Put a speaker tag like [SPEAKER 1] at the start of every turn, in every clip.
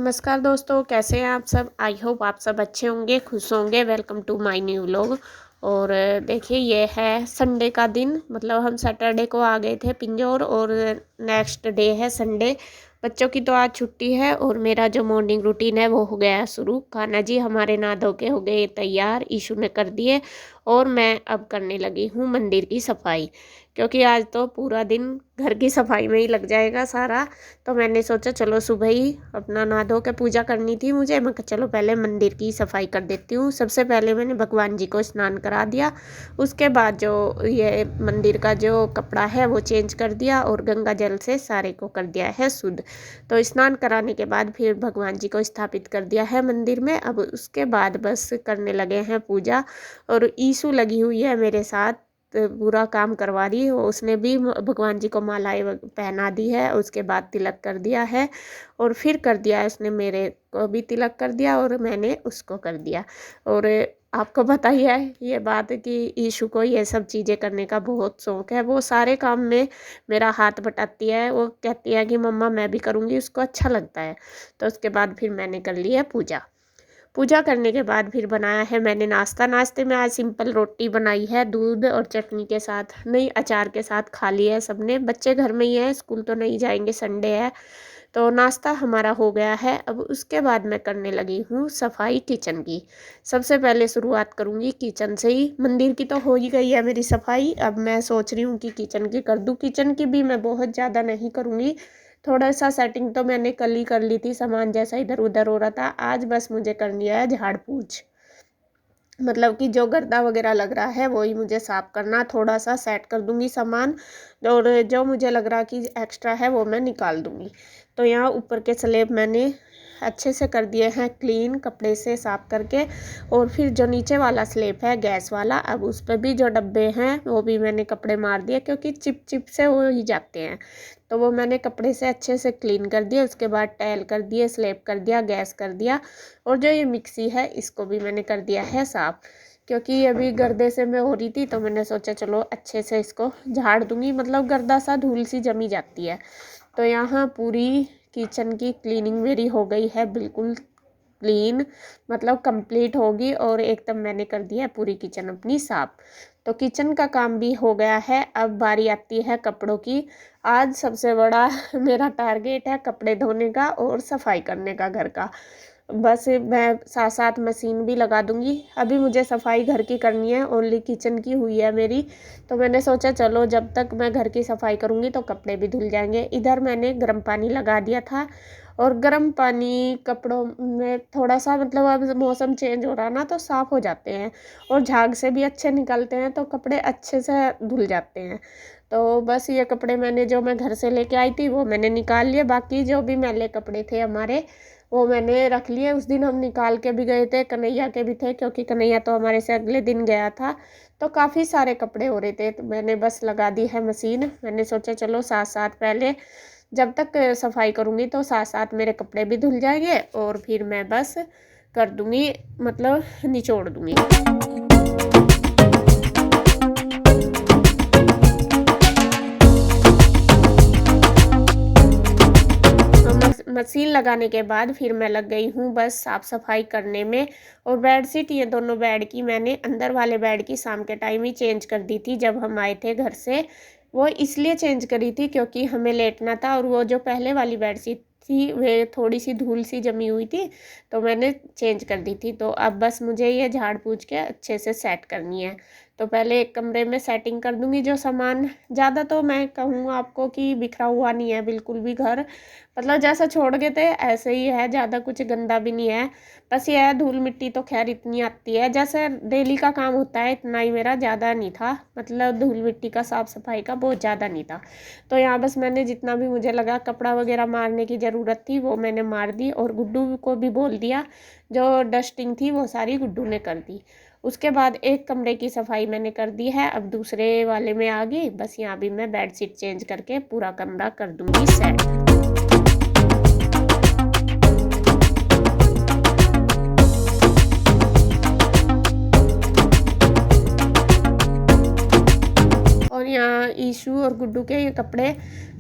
[SPEAKER 1] नमस्कार दोस्तों, कैसे हैं आप सब। आई होप आप सब अच्छे होंगे, खुश होंगे। Welcome to my new vlog. और देखिए, ये है संडे का दिन। मतलब हम सैटरडे को आ गए थे पिंजौर और नेक्स्ट डे है संडे। बच्चों की तो आज छुट्टी है और मेरा जो मॉर्निंग रूटीन है वो हो गया है शुरू। खाना जी हमारे नहा धो के हो गए तैयार, ईशू ने कर दिए। और मैं अब करने लगी हूँ मंदिर की सफाई, क्योंकि आज तो पूरा दिन घर की सफाई में ही लग जाएगा सारा। तो मैंने सोचा चलो सुबह ही अपना नहा धो के पूजा करनी थी मुझे। मैं कहा चलो पहले मंदिर की सफाई कर देती हूँ। सबसे पहले मैंने भगवान जी को स्नान करा दिया। उसके बाद जो ये मंदिर का जो कपड़ा है वो चेंज कर दिया और गंगा जल से सारे को कर दिया है शुद्ध। तो स्नान कराने के बाद फिर भगवान जी को स्थापित कर दिया है मंदिर में। अब उसके बाद बस करने लगे हैं पूजा। और ईशू लगी हुई है मेरे साथ, पूरा काम करवा रही है। उसने भी भगवान जी को मालाएं पहना दी है, उसके बाद तिलक कर दिया है और फिर कर दिया है उसने मेरे को भी तिलक कर दिया और मैंने उसको कर दिया। और आपको पता ही है ये बात कि ईशू को ये सब चीज़ें करने का बहुत शौक है। वो सारे काम में मेरा हाथ बटाती है। वो कहती है कि मम्मा मैं भी करूँगी, उसको अच्छा लगता है। तो उसके बाद फिर मैंने कर ली है पूजा। पूजा करने के बाद फिर बनाया है मैंने नाश्ता। नाश्ते में आज सिंपल रोटी बनाई है, दूध और चटनी के साथ, नहीं अचार के साथ खा लिया है सबने। बच्चे घर में ही हैं, स्कूल तो नहीं जाएंगे, संडे है। तो नाश्ता हमारा हो गया है। अब उसके बाद मैं करने लगी हूँ सफाई किचन की। सबसे पहले शुरुआत करूँगी किचन से ही। मंदिर की तो हो ही गई है मेरी सफाई। अब मैं सोच रही हूँ कि किचन की कर दूँ। किचन की भी मैं बहुत ज़्यादा नहीं करूँगी, थोड़ा सा सेटिंग तो मैंने कल ही कर ली थी, सामान जैसा इधर उधर हो रहा था। आज बस मुझे करनी है झाड़ पूछ। मतलब कि जो गर्दा वगैरह लग रहा है वही मुझे साफ़ करना। थोड़ा सा सेट कर दूंगी सामान और जो मुझे लग रहा कि एक्स्ट्रा है वो मैं निकाल दूंगी। तो यहाँ ऊपर के स्लैब मैंने अच्छे से कर दिए हैं क्लीन कपड़े से साफ़ करके। और फिर जो नीचे वाला स्लैब है गैस वाला, अब उस पर भी जो डब्बे हैं वो भी मैंने कपड़े मार दिए, क्योंकि चिप चिप से हो ही जाते हैं। तो वो मैंने कपड़े से अच्छे से क्लीन कर दिया। उसके बाद टाइल कर दिए, स्लैब कर दिया, गैस कर दिया। और जो ये मिक्सी है इसको भी मैंने कर दिया है साफ़, क्योंकि अभी गर्दे से मैं हो रही थी तो मैंने सोचा चलो अच्छे से इसको झाड़ दूंगी। मतलब गर्दा सा धूल सी जमी जाती है। तो यहाँ पूरी किचन की क्लीनिंग मेरी हो गई है, बिल्कुल क्लीन, मतलब कंप्लीट होगी। और एकदम मैंने कर दिया है पूरी किचन अपनी साफ़। तो किचन का काम भी हो गया है। अब बारी आती है कपड़ों की। आज सबसे बड़ा मेरा टारगेट है कपड़े धोने का और सफाई करने का घर का। बस मैं साथ साथ मशीन भी लगा दूंगी। अभी मुझे सफाई घर की करनी है, ओनली किचन की हुई है मेरी। तो मैंने सोचा चलो जब तक मैं घर की सफाई करूंगी तो कपड़े भी धुल जाएंगे। इधर मैंने गर्म पानी लगा दिया था और गर्म पानी कपड़ों में थोड़ा सा, मतलब अब मौसम चेंज हो रहा ना तो साफ़ हो जाते हैं और झाग से भी अच्छे निकलते हैं, तो कपड़े अच्छे से धुल जाते हैं। तो बस ये कपड़े मैंने जो मैं घर से लेके आई थी वो मैंने निकाल लिए। बाकी जो भी मैले कपड़े थे हमारे वो मैंने रख लिए। उस दिन हम निकाल के भी गए थे, कन्हैया के भी थे, क्योंकि कन्हैया तो हमारे से अगले दिन गया था। तो काफ़ी सारे कपड़े हो रहे थे, तो मैंने बस लगा दी है मशीन। मैंने सोचा चलो साथ साथ पहले जब तक सफाई करूँगी तो साथ साथ मेरे कपड़े भी धुल जाएंगे और फिर मैं बस कर दूँगी, मतलब निचोड़ दूँगी। मशीन लगाने के बाद फिर मैं लग गई हूँ बस साफ़ सफाई करने में। और बेडशीट, ये दोनों बेड की मैंने अंदर वाले बेड की शाम के टाइम ही चेंज कर दी थी जब हम आए थे घर से। वो इसलिए चेंज करी थी क्योंकि हमें लेटना था और वो जो पहले वाली बेडशीट थी वे थोड़ी सी धूल सी जमी हुई थी, तो मैंने चेंज कर दी थी। तो अब बस मुझे ये झाड़ पूछ के अच्छे से सेट करनी है। तो पहले एक कमरे में सेटिंग कर दूंगी। जो सामान ज़्यादा तो मैं कहूँ आपको कि बिखरा हुआ नहीं है बिल्कुल भी घर, मतलब जैसा छोड़ गए थे ऐसे ही है, ज़्यादा कुछ गंदा भी नहीं है। बस ये है धूल मिट्टी तो खैर इतनी आती है, जैसे डेली का काम होता है इतना ही, मेरा ज़्यादा नहीं था। मतलब धूल मिट्टी का साफ़ सफाई का बहुत ज़्यादा नहीं था। तो यहाँ बस मैंने जितना भी मुझे लगा कपड़ा वगैरह मारने की ज़रूरत थी वो मैंने मार दी और गुड्डू को भी बोल दिया, जो डस्टिंग थी वो सारी गुड्डू ने कर दी। उसके बाद एक कमरे की सफाई मैंने कर दी है। अब दूसरे वाले में आ गई। बस यहाँ भी मैं बेडशीट चेंज करके पूरा कमरा कर दूँगी सेट। और यहाँ आशु और गुड्डू के ये कपड़े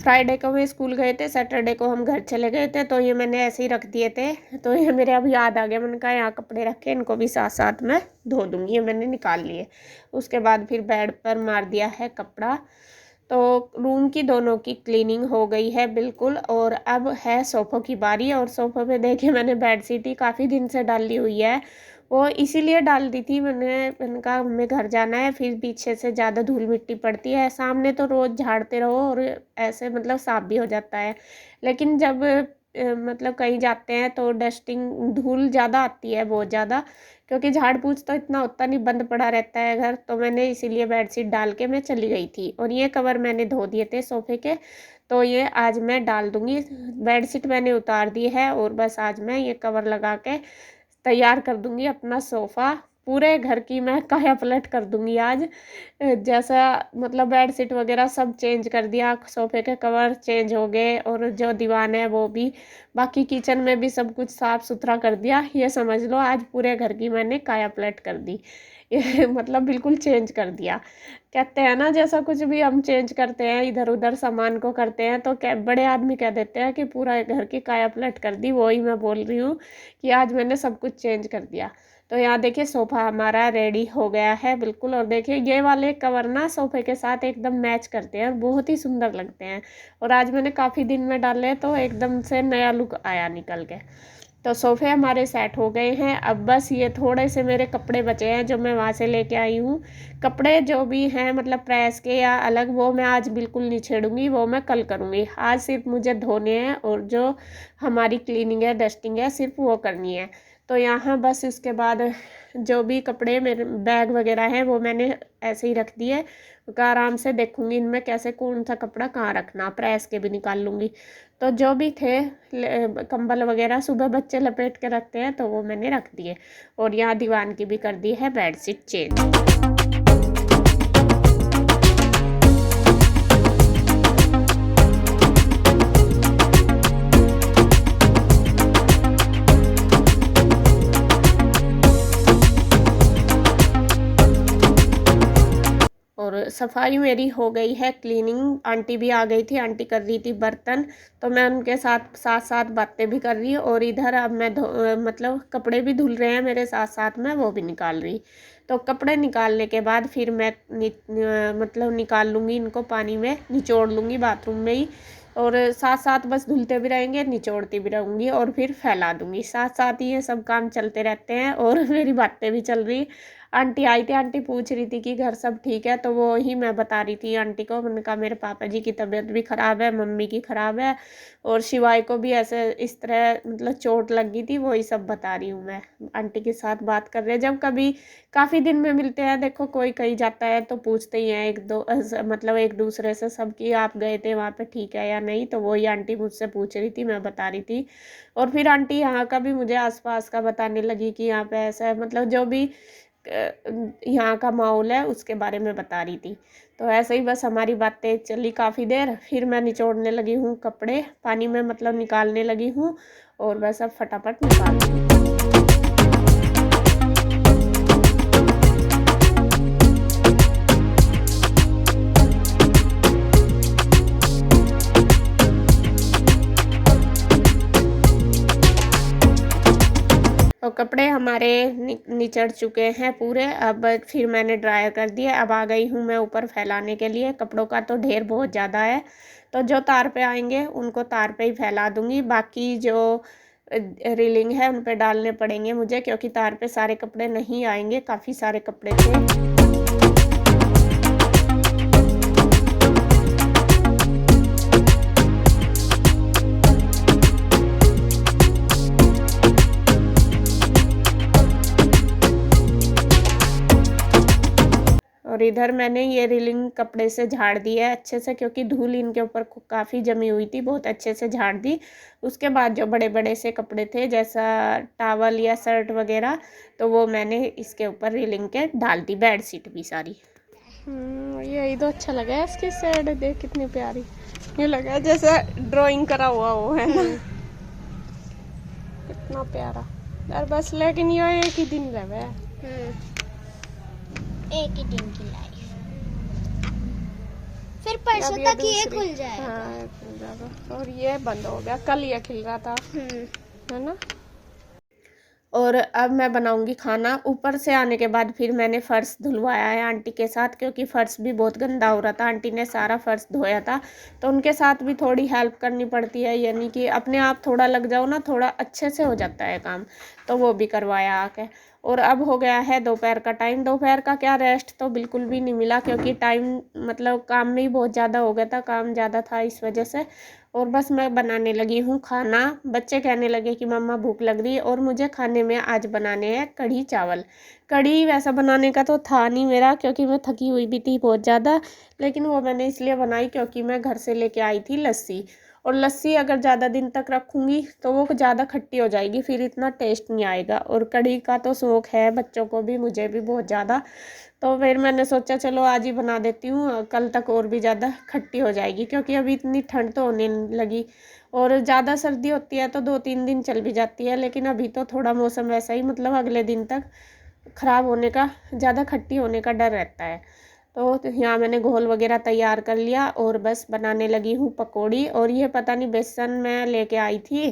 [SPEAKER 1] फ्राइडे को वे स्कूल गए थे, सैटरडे को हम घर चले गए थे, तो ये मैंने ऐसे ही रख दिए थे। तो ये मेरे अब याद आ गया, मैंने कहा यहाँ कपड़े रखे, इनको भी साथ साथ मैं धो दूँगी। ये मैंने निकाल लिए। उसके बाद फिर बेड पर मार दिया है कपड़ा। तो रूम की दोनों की क्लीनिंग हो गई है बिल्कुल। और अब है सोफ़ों की बारी। और सोफ़े पे देखिए मैंने बेडशीट ही काफ़ी दिन से डाली हुई है। वो इसीलिए डाल दी थी, मैंने कहा हमें घर जाना है, फिर पीछे से ज़्यादा धूल मिट्टी पड़ती है, सामने तो रोज़ झाड़ते रहो और ऐसे मतलब साफ भी हो जाता है। लेकिन जब मतलब कहीं जाते हैं तो डस्टिंग धूल ज़्यादा आती है, बहुत ज़्यादा, क्योंकि झाड़ पूछ तो इतना होता नहीं, बंद पड़ा रहता है घर। तो मैंने इसीलिए बेडशीट डाल के मैं चली गई थी। और ये कवर मैंने धो दिए थे सोफ़े के, तो ये आज मैं डाल दूँगी। बेडशीट मैंने उतार दी है और बस आज मैं ये कवर लगा के तैयार कर दूँगी अपना सोफ़ा। पूरे घर की मैं काया पलट कर दूँगी आज। जैसा मतलब बेडशीट वगैरह सब चेंज कर दिया, सोफ़े के कवर चेंज हो गए और जो दीवान है वो भी, बाकी किचन में भी सब कुछ साफ़ सुथरा कर दिया। ये समझ लो आज पूरे घर की मैंने काया पलट कर दी। ये मतलब बिल्कुल चेंज कर दिया। कहते हैं ना, जैसा कुछ भी हम चेंज करते हैं, इधर-उधर सामान को करते हैं, तो क्या बड़े आदमी कह देते हैं कि पूरा घर की काया पलट कर दी। वही मैं बोल रही हूँ कि आज मैंने सब कुछ चेंज कर दिया। तो यहाँ देखिए सोफ़ा हमारा रेडी हो गया है बिल्कुल। और देखिए ये वाले कवर ना सोफ़े के साथ एकदम मैच करते हैं और बहुत ही सुंदर लगते हैं। और आज मैंने काफ़ी दिन में डाले तो एकदम से नया लुक आया निकल के। तो सोफ़े हमारे सेट हो गए हैं। अब बस ये थोड़े से मेरे कपड़े बचे हैं जो मैं वहाँ से लेके आई हूँ। कपड़े जो भी हैं मतलब प्रेस के या अलग, वो मैं आज बिल्कुल नहीं छेड़ूंगी, वो मैं कल करूँगी। आज सिर्फ मुझे धोने हैं और जो हमारी क्लीनिंग है, डस्टिंग है, सिर्फ वो करनी है। तो यहाँ बस उसके बाद जो भी कपड़े मेरे बैग वगैरह हैं वो मैंने ऐसे ही रख दिए। आराम से देखूँगी इनमें कैसे कौन सा कपड़ा कहाँ रखना, प्रेस के भी निकाल लूँगी। तो जो भी थे कंबल वगैरह सुबह बच्चे लपेट के रखते हैं तो वो मैंने रख दिए। और यहाँ दीवान की भी कर दी है बेडशीट चेंज। और सफाई मेरी हो गई है, क्लीनिंग आंटी भी आ गई थी, आंटी कर रही थी बर्तन, तो मैं उनके साथ साथ साथ बातें भी कर रही। और इधर अब मैं मतलब कपड़े भी धुल रहे हैं मेरे साथ साथ में, वो भी निकाल रही। तो कपड़े निकालने के बाद फिर मैं मतलब निकाल लूँगी इनको, पानी में निचोड़ लूँगी बाथरूम में ही। और साथ साथ बस धुलते भी रहेंगे, निचोड़ती भी रहूँगी और फिर फैला दूँगी। साथ साथ ही ये सब काम चलते रहते हैं और मेरी बातें भी चल रही। आंटी आई थी, आंटी पूछ रही थी कि घर सब ठीक है, तो वो ही मैं बता रही थी आंटी को। मैंने कहा मेरे पापा जी की तबीयत भी ख़राब है, मम्मी की ख़राब है, और शिवाय को भी ऐसे इस तरह मतलब चोट लग गई थी, वही सब बता रही हूँ मैं। आंटी के साथ बात कर रहे, जब कभी काफ़ी दिन में मिलते हैं, देखो कोई कहीं जाता है तो पूछते ही हैं एक दो मतलब एक दूसरे से सब कि आप गए थे वहाँ पे ठीक है या नहीं। तो वही आंटी मुझसे पूछ रही थी, मैं बता रही थी। और फिर आंटी यहाँ का भी मुझे आसपास का बताने लगी कि यहाँ पे ऐसा है, मतलब जो भी यहाँ का माहौल है उसके बारे में बता रही थी। तो ऐसे ही बस हमारी बातें चली काफ़ी देर, फिर मैं निचोड़ने लगी हूँ कपड़े, पानी में मतलब निकालने लगी हूँ और बस अब फटाफट निकाल दूँगी। तो कपड़े हमारे निचड़ चुके हैं पूरे। अब फिर मैंने ड्रायर कर दिए। अब आ गई हूँ मैं ऊपर फैलाने के लिए। कपड़ों का तो ढेर बहुत ज़्यादा है, तो जो तार पे आएंगे उनको तार पे ही फैला दूँगी। बाकी जो रीलिंग है उन पे डालने पड़ेंगे मुझे, क्योंकि तार पे सारे कपड़े नहीं आएंगे, काफ़ी सारे कपड़े थे। और इधर मैंने ये रीलिंग कपड़े से झाड़ दी है अच्छे से, क्योंकि धूल इनके ऊपर काफ़ी जमी हुई थी, बहुत अच्छे से झाड़ दी। उसके बाद जो बड़े बड़े से कपड़े थे जैसा टॉवल या शर्ट वगैरह, तो वो मैंने इसके ऊपर रीलिंग के डाल दी, बेडशीट भी सारी। ये तो अच्छा लगा है, इसकी साइड देख कितनी प्यारी, ये लगा जैसा ड्राइंग करा हुआ हो, है ना, कितना प्यारा यार। बस लेकिन ये एक ही दिन रहे, एक ही दिन की लाइफ, फिर
[SPEAKER 2] फिर परसों तक ये खुल जाएगा।
[SPEAKER 1] हाँ ये खुल जाएगा। और ये बंद हो गया, कल ये खिल रहा था, है ना। और अब मैं बनाऊंगी खाना। ऊपर से आने के बाद फिर मैंने फ़र्श धुलवाया है आंटी के साथ, क्योंकि फ़र्श भी बहुत गंदा हो रहा था। आंटी ने सारा फ़र्श धोया था, तो उनके साथ भी थोड़ी हेल्प करनी पड़ती है, यानी कि अपने आप थोड़ा लग जाओ ना, थोड़ा अच्छे से हो जाता है काम। तो वो भी करवाया आके। और अब हो गया है दोपहर का टाइम। दोपहर का क्या, रेस्ट तो बिल्कुल भी नहीं मिला, क्योंकि टाइम मतलब काम में ही बहुत ज़्यादा हो गया था, काम ज़्यादा था इस वजह से। और बस मैं बनाने लगी हूँ खाना। बच्चे कहने लगे कि मम्मा भूख लग रही है, और मुझे खाने में आज बनाने हैं कढ़ी चावल। कढ़ी वैसा बनाने का तो था नहीं मेरा, क्योंकि मैं थकी हुई भी थी बहुत ज़्यादा, लेकिन वो मैंने इसलिए बनाई क्योंकि मैं घर से लेके आई थी लस्सी। और लस्सी अगर ज़्यादा दिन तक रखूँगी तो वो ज़्यादा खट्टी हो जाएगी, फिर इतना टेस्ट नहीं आएगा। और कढ़ी का तो शौक़ है बच्चों को भी, मुझे भी बहुत ज़्यादा। तो फिर मैंने सोचा चलो आज ही बना देती हूँ, कल तक और भी ज़्यादा खट्टी हो जाएगी, क्योंकि अभी इतनी ठंड तो होने लगी। और ज़्यादा सर्दी होती है तो 2-3 दिन चल भी जाती है, लेकिन अभी तो थोड़ा मौसम वैसा ही, मतलब अगले दिन तक ख़राब होने का, ज़्यादा खट्टी होने का डर रहता है। तो यहाँ मैंने घोल वगैरह तैयार कर लिया, और बस बनाने लगी हूँ पकौड़ी। और ये पता नहीं बेसन मैं लेके आई थी,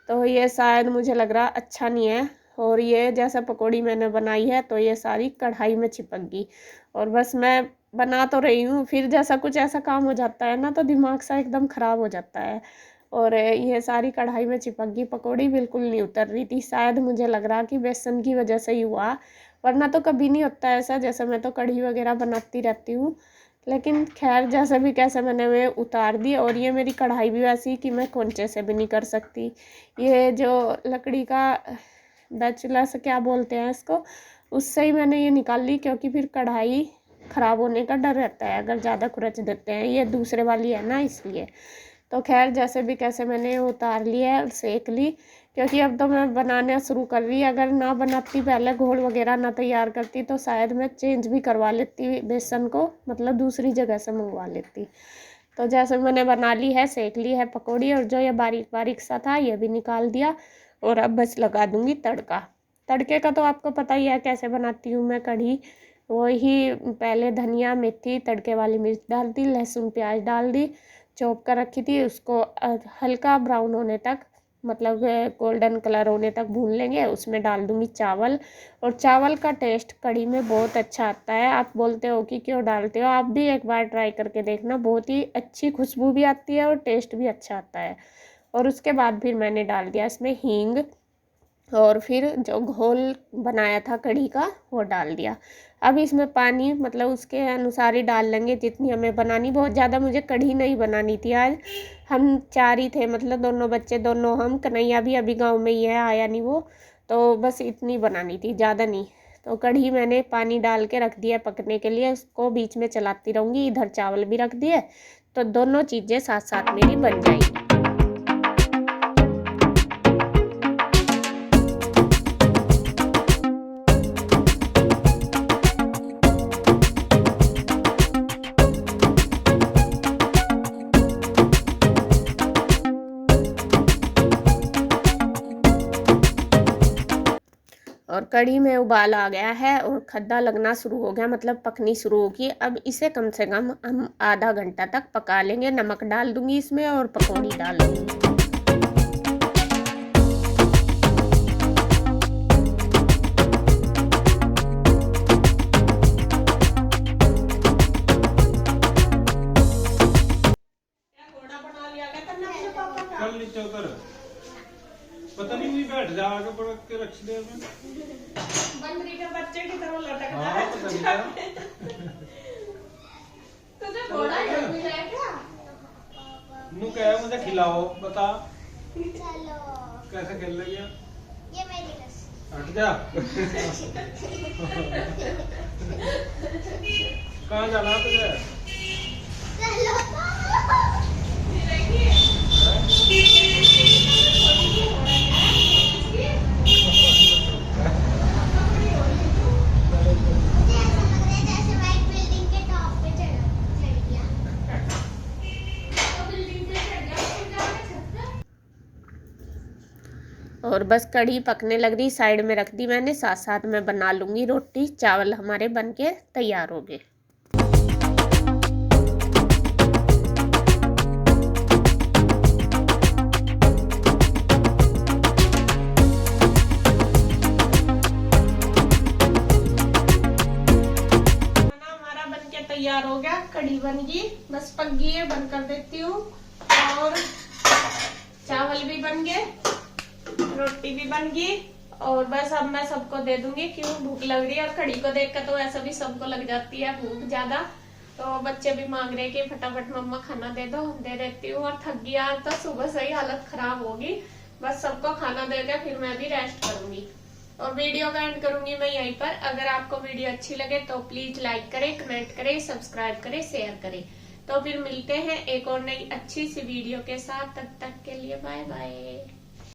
[SPEAKER 1] तो ये शायद मुझे लग रहा अच्छा नहीं है। और ये जैसा पकौड़ी मैंने बनाई है तो ये सारी कढ़ाई में चिपक गई। और बस मैं बना तो रही हूँ, फिर जैसा कुछ ऐसा काम हो जाता है ना, तो दिमाग सा एकदम ख़राब हो जाता है। और ये सारी कढ़ाई में चिपक गई, पकौड़ी बिल्कुल नहीं उतर रही थी। शायद मुझे लग रहा कि बेसन की वजह से ही हुआ, वरना तो कभी नहीं होता ऐसा। जैसे मैं तो कढ़ी वगैरह बनाती रहती हूँ, लेकिन खैर जैसे भी कैसे मैंने वे उतार दी। और ये मेरी कढ़ाई भी वैसी कि मैं कोंचे से भी नहीं कर सकती। ये जो लकड़ी का बैचुला से क्या बोलते हैं इसको, उससे ही मैंने ये निकाल ली, क्योंकि फिर कढ़ाई ख़राब होने का डर रहता है अगर ज़्यादा खुरच देते हैं। ये दूसरे वाली है ना, इसलिए। तो खैर जैसे भी कैसे मैंने उतार ली है और सेक ली, क्योंकि अब तो मैं बनाना शुरू कर रही। अगर ना बनाती पहले, घोल वगैरह ना तैयार करती, तो शायद मैं चेंज भी करवा लेती बेसन को, मतलब दूसरी जगह से मंगवा लेती। तो जैसे मैंने बना ली है, सेक ली है पकौड़ी, और जो ये बारीक बारीक सा था ये भी निकाल दिया। और अब बस लगा दूंगी तड़का। तड़के का तो आपको पता ही है कैसे बनाती हूँ मैं कढ़ी। वही पहले धनिया मेथी तड़के वाली मिर्च डाल दी, लहसुन प्याज डाल दी, चॉप कर रखी थी उसको हल्का ब्राउन होने तक, मतलब गोल्डन कलर होने तक भून लेंगे। उसमें डाल दूंगी चावल, और चावल का टेस्ट कढ़ी में बहुत अच्छा आता है। आप बोलते हो कि क्यों डालते हो, आप भी एक बार ट्राई करके देखना, बहुत ही अच्छी खुशबू भी आती है और टेस्ट भी अच्छा आता है। और उसके बाद फिर मैंने डाल दिया इसमें हींग, और फिर जो घोल बनाया था कढ़ी का वो डाल दिया। अब इसमें पानी मतलब उसके अनुसार ही डाल लेंगे जितनी हमें बनानी। बहुत ज़्यादा मुझे कढ़ी नहीं बनानी थी आज, हम 4 ही थे, मतलब दोनों बच्चे, दोनों हम, कन्हैया भी अभी गांव में ही है, आया नहीं वो, तो बस इतनी बनानी थी, ज़्यादा नहीं। तो कढ़ी मैंने पानी डाल के रख दिया पकने के लिए, उसको बीच में चलाती रहूँगी। इधर चावल भी रख दिए, तो दोनों चीज़ें साथ साथ मेरी बन जाएगी। और कढ़ी में उबाल आ गया है और खद्दा लगना शुरू हो गया, मतलब पकनी शुरू होगी। अब इसे कम से कम हम आधा घंटा तक पका लेंगे। नमक डाल दूंगी इसमें और पकौड़ी डाल दूंगी।
[SPEAKER 3] पता नहीं भी बैठ जा आगे बढ़ के रख दे में
[SPEAKER 1] बंदरी के बच्चे की तरह लटक रहा
[SPEAKER 3] हाँ
[SPEAKER 1] है।
[SPEAKER 3] पता नहीं क्या
[SPEAKER 1] तुझे घोड़ा जल्दी है क्या?
[SPEAKER 3] नू कह मुझे खिलाओ, बता
[SPEAKER 2] चलो
[SPEAKER 3] कैसे खेल रही है।
[SPEAKER 2] ये मेरी रस्सी।
[SPEAKER 3] हट जा कहाँ जाना है तुझे?
[SPEAKER 2] चलो मुझे ऐसा लग रहा है जैसे मैं एक बिल्डिंग के टॉप पे चढ़ गया।
[SPEAKER 1] तो बिल्डिंग पे चढ़ गया, फिर जाके छत पे। और बस कढ़ी पकने लग रही, साइड में रख दी मैंने। साथ साथ में बना लूँगी रोटी। चावल हमारे बन के तैयार हो गए। बन गई, बस पक गई है, बंद कर देती हूँ। और चावल भी बन गए, रोटी भी बन गई, और बस अब मैं सबको दे दूंगी, क्यों भूख लग रही है। और कड़ी को देखकर तो ऐसा भी सबको लग जाती है भूख ज्यादा, तो बच्चे भी मांग रहे कि फटाफट मम्मा खाना दे दो, दे देती हूँ। और थक गई आज तो, सुबह से ही हालत खराब होगी। बस सबको खाना देकर फिर मैं भी रेस्ट करूंगी, और वीडियो का एंड करूंगी मैं यहीं पर। अगर आपको वीडियो अच्छी लगे तो प्लीज लाइक करें, कमेंट करें, सब्सक्राइब करें, शेयर करें। तो फिर मिलते हैं एक और नई अच्छी सी वीडियो के साथ, तब तक के लिए बाय बाय।